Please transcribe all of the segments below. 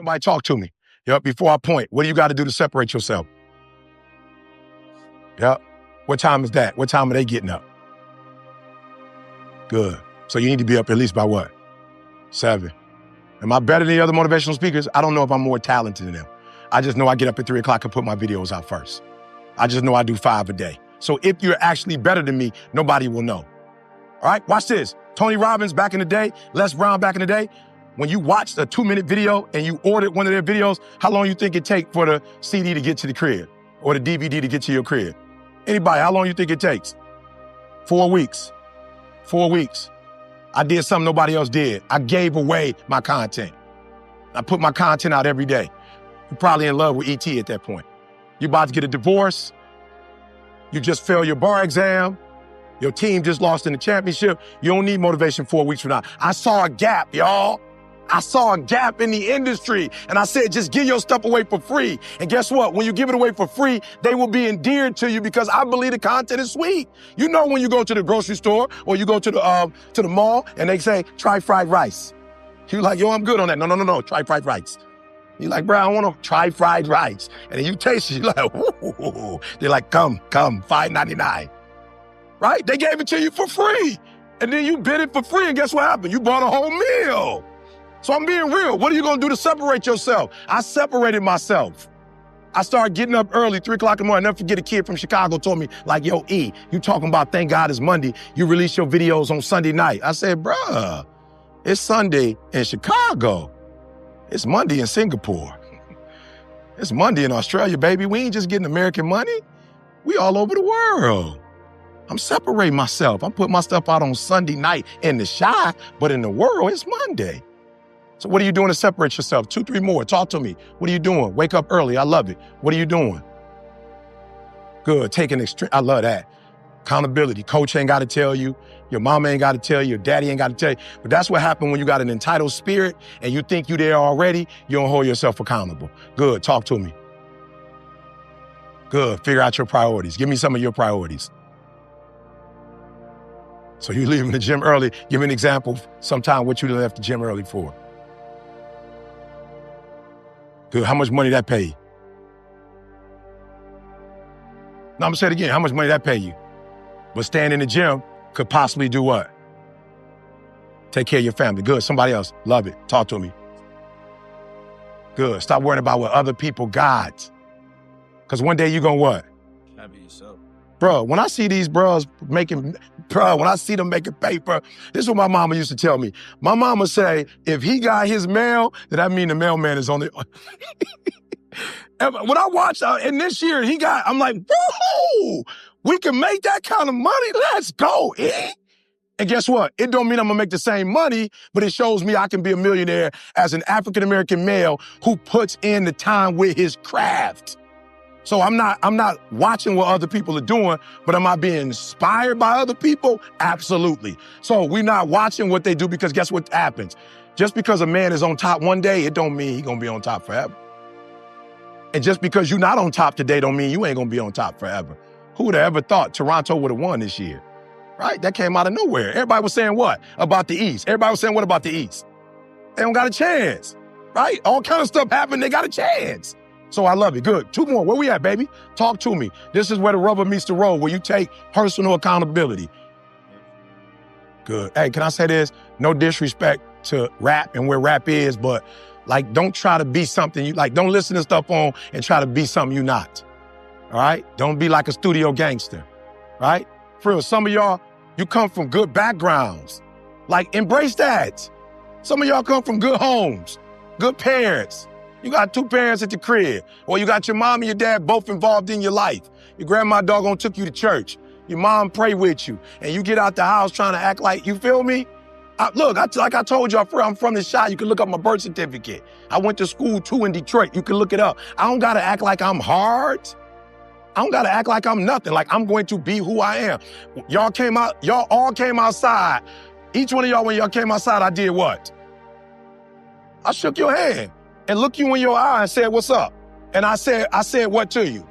Somebody talk to me. Yep, before I point, what do you got to do to separate yourself? Yep. What time is that? What time are they getting up? Good. So you need to be up at least by what? 7. Am I better than the other motivational speakers? I don't know if I'm more talented than them. I just know I get up at 3 o'clock and put my videos out first. I just know I do 5 a day. So if you're actually better than me, nobody will know. All right, watch this. Tony Robbins back in the day, Les Brown back in the day, when you watched a 2-minute video and you ordered one of their videos, how long you think it take for the CD to get to the crib or the DVD to get to your crib? Anybody, how long you think it takes? 4 weeks. 4 weeks. I did something nobody else did. I gave away my content. I put my content out every day. You're probably in love with ET at that point. You're about to get a divorce. You just failed your bar exam. Your team just lost in the championship. You don't need motivation 4 weeks from now. I saw a gap, y'all. I saw a gap in the industry. And I said, just give your stuff away for free. And guess what? When you give it away for free, they will be endeared to you because I believe the content is sweet. You know when you go to the grocery store or you go to the mall and they say, try fried rice. You're like, yo, I'm good on that. No, try fried rice. You're like, bro, I want to try fried rice. And then you taste it, you're like, ooh. They're like, come, $5.99. Right? They gave it to you for free. And then you bid it for free, and guess what happened? You bought a whole meal. So I'm being real. What are you going to do to separate yourself? I separated myself. I started getting up early, 3 o'clock in the morning. I'll never forget a kid from Chicago told me, like, yo, E, you talking about thank God it's Monday. You release your videos on Sunday night. I said, bruh, it's Sunday in Chicago. It's Monday in Singapore. It's Monday in Australia, baby. We ain't just getting American money. We all over the world. I'm separating myself. I'm putting my stuff out on Sunday night in the shy, but in the world, it's Monday. So what are you doing to separate yourself? 2, 3 more. Talk to me. What are you doing? Wake up early. I love it. What are you doing? Good. Taking extreme. I love that. Accountability. Coach ain't got to tell you. Your mama ain't got to tell you. Your daddy ain't got to tell you. But that's what happened when you got an entitled spirit and you think you there already. You don't hold yourself accountable. Good. Talk to me. Good. Figure out your priorities. Give me some of your priorities. So you leaving the gym early. Give me an example sometime what you left the gym early for. Good. How much money that pay you? No, I'm gonna say it again. How much money that pay you? But staying in the gym could possibly do what? Take care of your family. Good. Somebody else. Love it. Talk to me. Good. Stop worrying about what other people got. Because one day you're gonna what? Happy yourself. Bro, when I see these bros when I see them making paper, this is what my mama used to tell me. My mama say, if he got his mail, then that mean the mailman is on the... When I watched, and this year I'm like, woohoo! We can make that kind of money. Let's go, eh? And guess what? It don't mean I'm gonna make the same money, but it shows me I can be a millionaire as an African-American male who puts in the time with his craft. So I'm not watching what other people are doing, but am I being inspired by other people? Absolutely. So we're not watching what they do because guess what happens? Just because a man is on top one day, it don't mean he's gonna be on top forever. And just because you're not on top today don't mean you ain't gonna be on top forever. Who would have ever thought Toronto would have won this year? Right? That came out of nowhere. Everybody was saying what about the East? Everybody was saying what about the East? They don't got a chance, right? All kind of stuff happened, they got a chance. So I love it. Good. 2 more. Where we at, baby? Talk to me. This is where the rubber meets the road, where you take personal accountability. Good. Hey, can I say this? No disrespect to rap and where rap is, but like, don't try to be something you like. Don't listen to stuff on and try to be something you're not. All right? Don't be like a studio gangster. Right? For real, some of y'all, you come from good backgrounds. Like, embrace that. Some of y'all come from good homes, good parents. You got 2 parents at the crib, or you got your mom and your dad both involved in your life. Your grandma doggone took you to church. Your mom prayed with you, and you get out the house trying to act like, you feel me? Like I told y'all, I'm from the Chi. You can look up my birth certificate. I went to school too in Detroit. You can look it up. I don't gotta act like I'm hard. I don't gotta act like I'm nothing. Like I'm going to be who I am. Y'all all came outside. Each one of y'all, when y'all came outside, I did what? I shook your hand and looked you in your eye and said, what's up? And I said what to you?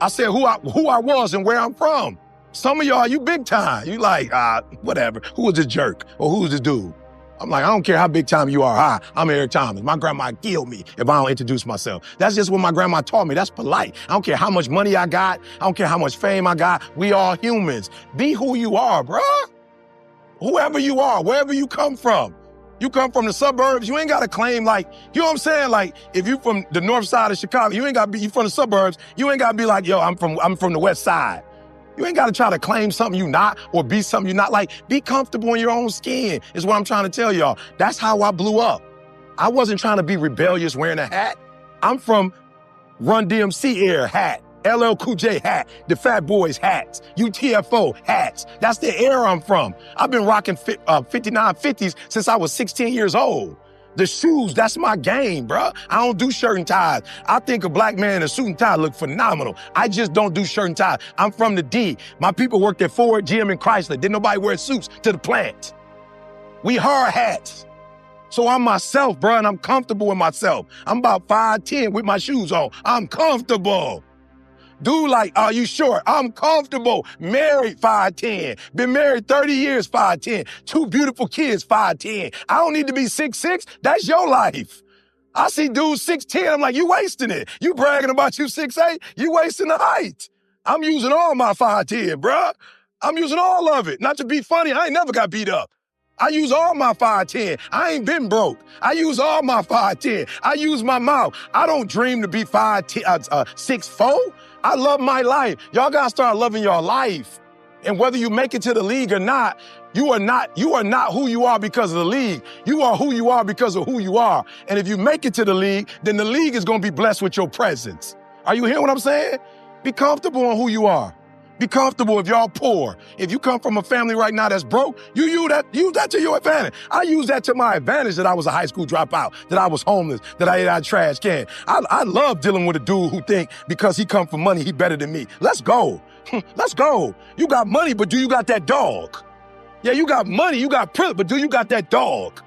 I said who I was and where I'm from. Some of y'all, you big time. You like, whatever. Who was this jerk? Or who's this dude? I'm like, I don't care how big time you are. Hi, I'm Eric Thomas. My grandma killed me if I don't introduce myself. That's just what my grandma taught me. That's polite. I don't care how much money I got. I don't care how much fame I got. We all humans. Be who you are, bruh. Whoever you are, wherever you come from. You come from the suburbs, you ain't got to claim like, you know what I'm saying? Like, if you from the north side of Chicago, you ain't got to be, you from the suburbs, you ain't got to be like, yo, I'm from the west side. You ain't got to try to claim something you not or be something you not. Like, be comfortable in your own skin is what I'm trying to tell y'all. That's how I blew up. I wasn't trying to be rebellious wearing a hat. I'm from Run DMC era hat, LL Cool J hat, the Fat Boys hats, UTFO hats. That's the era I'm from. I've been rocking 5950s since I was 16 years old. The shoes, that's my game, bruh. I don't do shirt and ties. I think a black man in a suit and tie look phenomenal. I just don't do shirt and tie. I'm from the D. My people worked at Ford, GM, and Chrysler. Didn't nobody wear suits to the plant. We hard hats. So I'm myself, bruh, and I'm comfortable with myself. I'm about 5'10" with my shoes on. I'm comfortable. Dude, like, are you sure? I'm comfortable. Married 5'10". Been married 30 years, 5'10". 2 beautiful kids, 5'10". I don't need to be 6'6". That's your life. I see dudes 6'10". I'm like, you wasting it. You bragging about you 6'8". You wasting the height. I'm using all my 5'10", bruh. I'm using all of it. Not to be funny, I ain't never got beat up. I use all my 5'10". I ain't been broke. I use all my 5'10". I use my mouth. I don't dream to be 6'4". I love my life. Y'all gotta start loving your life. And whether you make it to the league or not, you are not who you are because of the league. You are who you are because of who you are. And if you make it to the league, then the league is gonna be blessed with your presence. Are you hearing what I'm saying? Be comfortable on who you are. Be comfortable if y'all poor. If you come from a family right now that's broke, you use that to your advantage. I use that to my advantage that I was a high school dropout, that I was homeless, that I ate out of trash can. I love dealing with a dude who think because he come from money, he better than me. Let's go. Let's go. You got money, but do you got that dog? Yeah, you got money, you got privilege, but do you got that dog?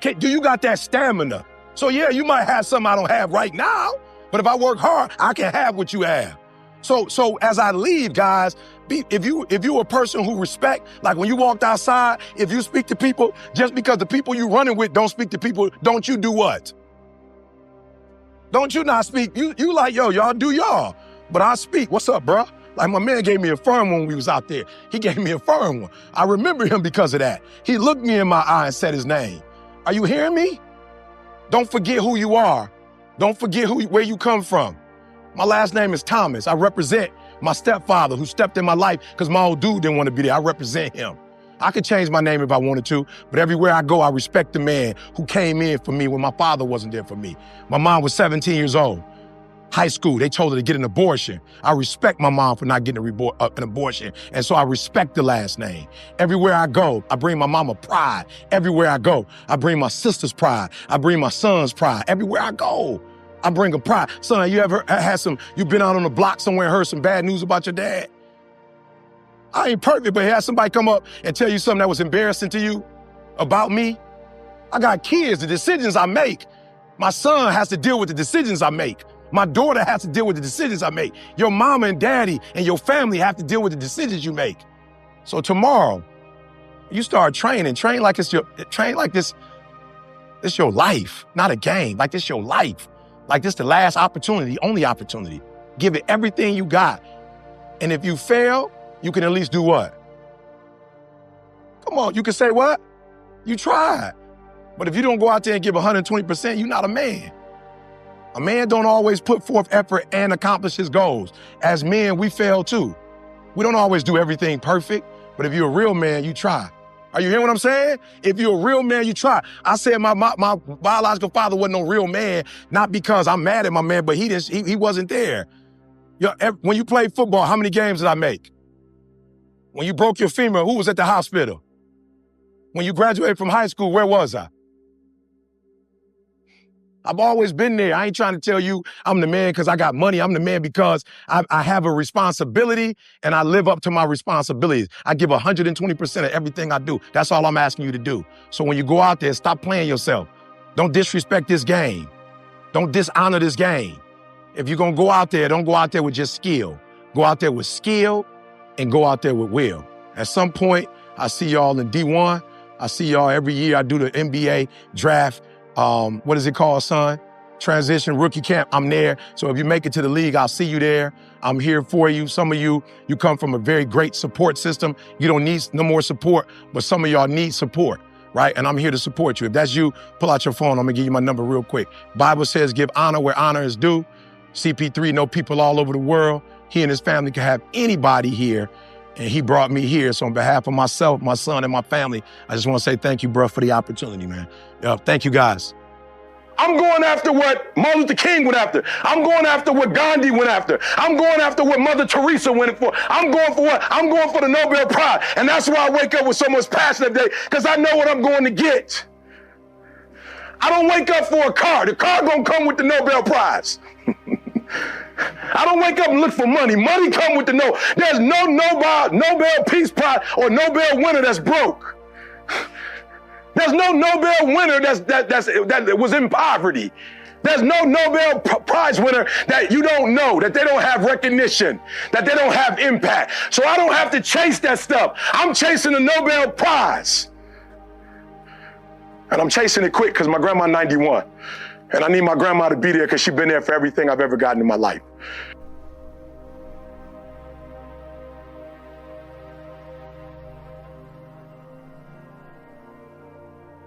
Do you got that stamina? So yeah, you might have something I don't have right now, but if I work hard, I can have what you have. So as I leave, guys, if you a person who respect, like when you walked outside, if you speak to people, just because the people you running with don't speak to people, don't you do what? Don't you not speak? You like, yo, y'all do y'all. But I speak. What's up, bro? Like my man gave me a firm one when we was out there. He gave me a firm one. I remember him because of that. He looked me in my eye and said his name. Are you hearing me? Don't forget who you are. Don't forget where you come from. My last name is Thomas. I represent my stepfather who stepped in my life because my old dude didn't want to be there. I represent him. I could change my name if I wanted to, but everywhere I go, I respect the man who came in for me when my father wasn't there for me. My mom was 17 years old. High school, they told her to get an abortion. I respect my mom for not getting an abortion, and so I respect the last name. Everywhere I go, I bring my mama pride. Everywhere I go, I bring my sister's pride. I bring my son's pride. Everywhere I go, I bring a pride. Son, you ever had you been out on the block somewhere and heard some bad news about your dad? I ain't perfect, but had somebody come up and tell you something that was embarrassing to you about me? I got kids, the decisions I make. My son has to deal with the decisions I make. My daughter has to deal with the decisions I make. Your mama and daddy and your family have to deal with the decisions you make. So tomorrow, you start training. Train like this. It's your life, not a game. Like this your life. Like this the last opportunity, only opportunity. Give it everything you got. And if you fail, you can at least do what? Come on, you can say what? You tried. But if you don't go out there and give 120%, you're not a man. A man don't always put forth effort and accomplish his goals. As men, we fail too. We don't always do everything perfect, but if you're a real man, you try. Are you hearing what I'm saying? If you're a real man, you try. I said my biological father wasn't no real man, not because I'm mad at my man, but he wasn't there. When you played football, how many games did I make? When you broke your femur, who was at the hospital? When you graduated from high school, where was I? I've always been there. I ain't trying to tell you I'm the man because I got money. I'm the man because I have a responsibility and I live up to my responsibilities. I give 120% of everything I do. That's all I'm asking you to do. So when you go out there, stop playing yourself. Don't disrespect this game. Don't dishonor this game. If you're going to go out there, don't go out there with just skill. Go out there with skill and go out there with will. At some point, I see y'all in D1. I see y'all every year. I do the NBA draft. What is it called, son? Transition rookie camp. I'm there. So if you make it to the league, I'll see you there. I'm here for you. Some of you come from a very great support system. You don't need no more support, but some of y'all need support, right? And I'm here to support you. If that's you, pull out your phone. I'm gonna give you my number real quick. Bible says give honor where honor is due. CP3 know people all over the world. He and his family can have anybody here, and he brought me here. So on behalf of myself, my son, and my family, I just want to say thank you, bro, for the opportunity, man. Thank you, guys. I'm going after what Martin Luther King went after. I'm going after what Gandhi went after. I'm going after what Mother Teresa went for. I'm going for what? I'm going for the Nobel Prize. And that's why I wake up with so much passion every day, because I know what I'm going to get. I don't wake up for a car. The car gonna come with the Nobel Prize. I don't wake up and look for money. Money come with the no. There's no Nobel Peace Prize or Nobel winner that's broke. There's no Nobel winner that was in poverty. There's no Nobel Prize winner that you don't know, that they don't have recognition, that they don't have impact. So I don't have to chase that stuff. I'm chasing the Nobel Prize. And I'm chasing it quick because my grandma's 91. And I need my grandma to be there because she's been there for everything I've ever gotten in my life.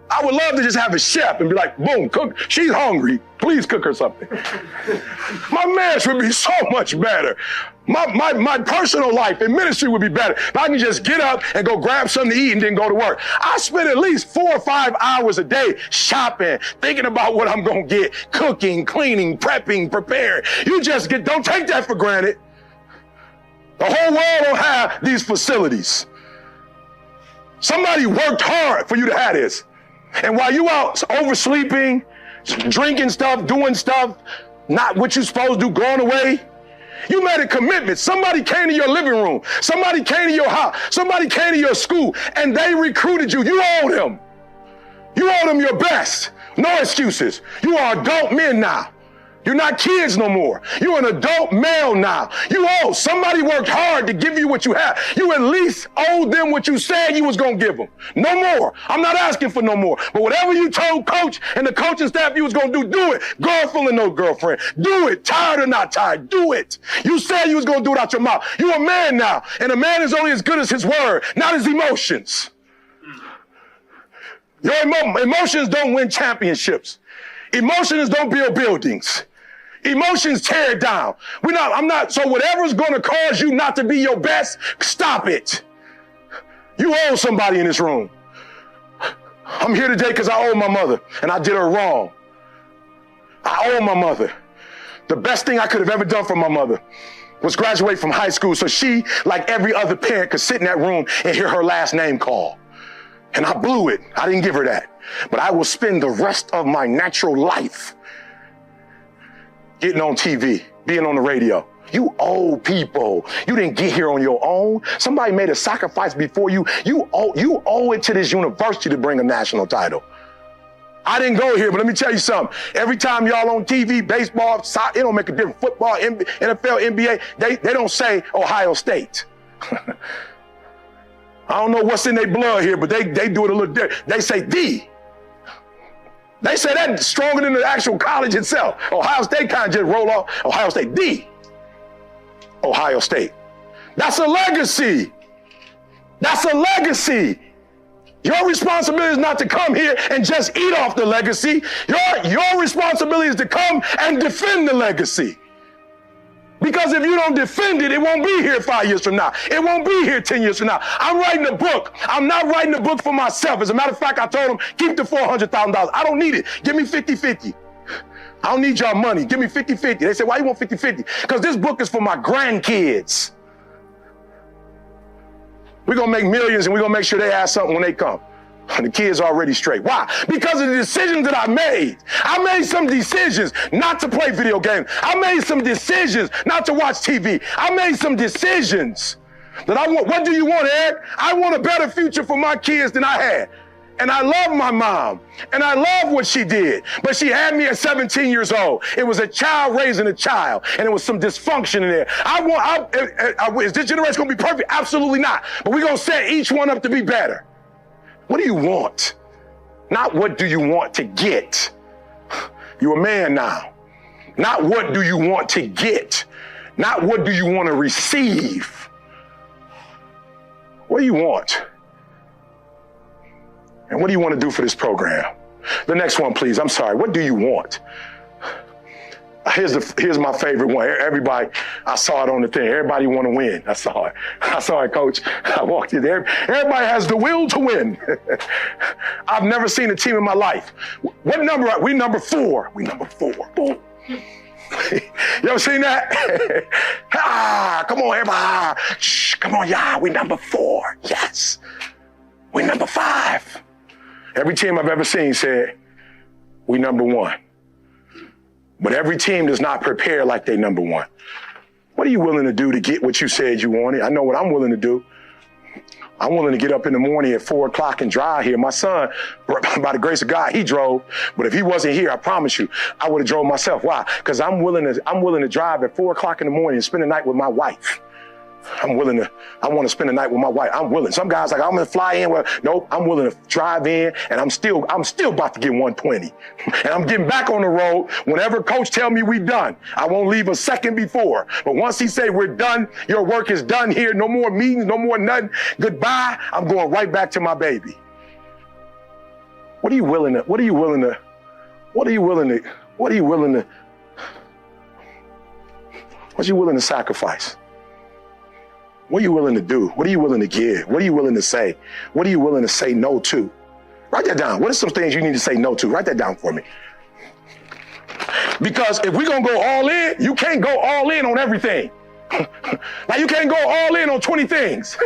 I would love to just have a chef and be like, boom, cook. She's hungry. Please cook her something. My marriage would be so much better. My personal life and ministry would be better if I can just get up and go grab something to eat and then go to work. I spend at least 4 or 5 hours a day shopping, thinking about what I'm going to get, cooking, cleaning, prepping, preparing. Don't take that for granted. The whole world don't have these facilities. Somebody worked hard for you to have this. And while you out oversleeping, drinking stuff, doing stuff, not what you're supposed to do, going away, you made a commitment. Somebody came to your living room. Somebody came to your house. Somebody came to your school, and they recruited you. You owe them. You owe them your best. No excuses. You are adult men now. You're not kids no more. You're an adult male now. You owe. Somebody worked hard to give you what you have. You at least owe them what you said you was going to give them. No more. I'm not asking for no more. But whatever you told coach and the coaching staff you was going to do it. Girlfriend or no girlfriend. Do it. Tired or not tired. Do it. You said you was going to do it out your mouth. You're a man now. And a man is only as good as his word, not his emotions. Your emotions don't win championships. Emotions don't build buildings. Emotions tear it down. So whatever's going to cause you not to be your best, stop it. You owe somebody in this room. I'm here today because I owe my mother, and I did her wrong. I owe my mother. The best thing I could have ever done for my mother was graduate from high school so she, like every other parent, could sit in that room and hear her last name call. And I blew it. I didn't give her that. But I will spend the rest of my natural life getting on TV, being on the radio. You owe people. You didn't get here on your own. Somebody made a sacrifice before you. You owe it to this university to bring a national title. I didn't go here, but let me tell you something. Every time y'all on TV, baseball, soccer, it don't make a difference. Football, NFL, NBA, they don't say Ohio State. I don't know what's in their blood here, but they do it a little different. They say D. They say that stronger than the actual college itself. Ohio State kind of just roll off. Ohio State, D. Ohio State. That's a legacy. That's a legacy. Your responsibility is not to come here and just eat off the legacy. Your responsibility is to come and defend the legacy. Because if you don't defend it, it won't be here 5 years from now. It won't be here 10 years from now. I'm writing a book. I'm not writing a book for myself. As a matter of fact, I told them, keep the $400,000. I don't need it. Give me 50-50. I don't need y'all money. Give me 50-50. They say, why you want 50-50? Because this book is for my grandkids. We're going to make millions and we're going to make sure they have something when they come. And the kids are already straight. Why? Because of the decisions that I made. I made some decisions not to play video games. I made some decisions not to watch TV. I made some decisions that I want. What do you want, Eric? I want a better future for my kids than I had. And I love my mom. And I love what she did. But she had me at 17 years old. It was a child raising a child. And there was some dysfunction in there. Is this generation going to be perfect? Absolutely not. But we're going to set each one up to be better. What do you want? Not what do you want to get. You're a man now. Not what do you want to get. Not what do you want to receive. What do you want? And what do you want to do for this program? The next one, please. I'm sorry. What do you want? Here's my favorite one. Everybody, I saw it on the thing. Everybody want to win. I saw it, Coach. I walked in there. Everybody has the will to win. I've never seen a team in my life. What number are we? Number 4. We number 4. Boom. You ever seen that? Come on, everybody. Shh, come on, y'all. We number 4. Yes. We number 5. Every team I've ever seen said, we number 1. But every team does not prepare like they number 1. What are you willing to do to get what you said you wanted? I know what I'm willing to do. I'm willing to get up in the morning at 4 o'clock and drive here. My son, by the grace of God, he drove. But if he wasn't here, I promise you, I would have drove myself. Why? Because I'm willing to drive at 4 o'clock in the morning and spend the night with my wife. I want to spend the night with my wife. I'm willing. Some guys like, I'm going to fly in. Well, nope, I'm willing to drive in, and I'm still about to get 120. And I'm getting back on the road. Whenever coach tell me we done, I won't leave a second before. But once he say we're done, your work is done here. No more meetings, no more nothing. Goodbye. I'm going right back to my baby. What are you willing to sacrifice? What are you willing to do? What are you willing to give? What are you willing to say? What are you willing to say no to? Write that down. What are some things you need to say no to? Write that down for me. Because if we're going to go all in, you can't go all in on everything. Like you can't go all in on 20 things.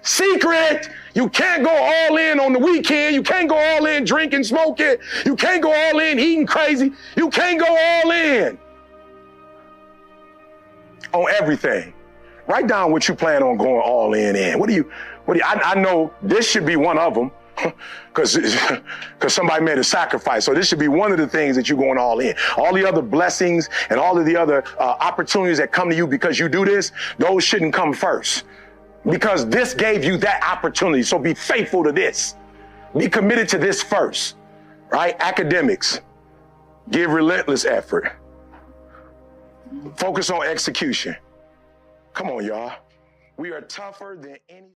Secret, you can't go all in on the weekend. You can't go all in drinking, smoking. You can't go all in eating crazy. You can't go all in on everything. Write down what you plan on going all in. I know this should be one of them because somebody made a sacrifice. So this should be one of the things that you're going all in. All the other blessings and all of the other opportunities that come to you because you do this, those shouldn't come first because this gave you that opportunity. So be faithful to this. Be committed to this first, right? Academics, give relentless effort. Focus on execution. Come on, y'all. We are tougher than any.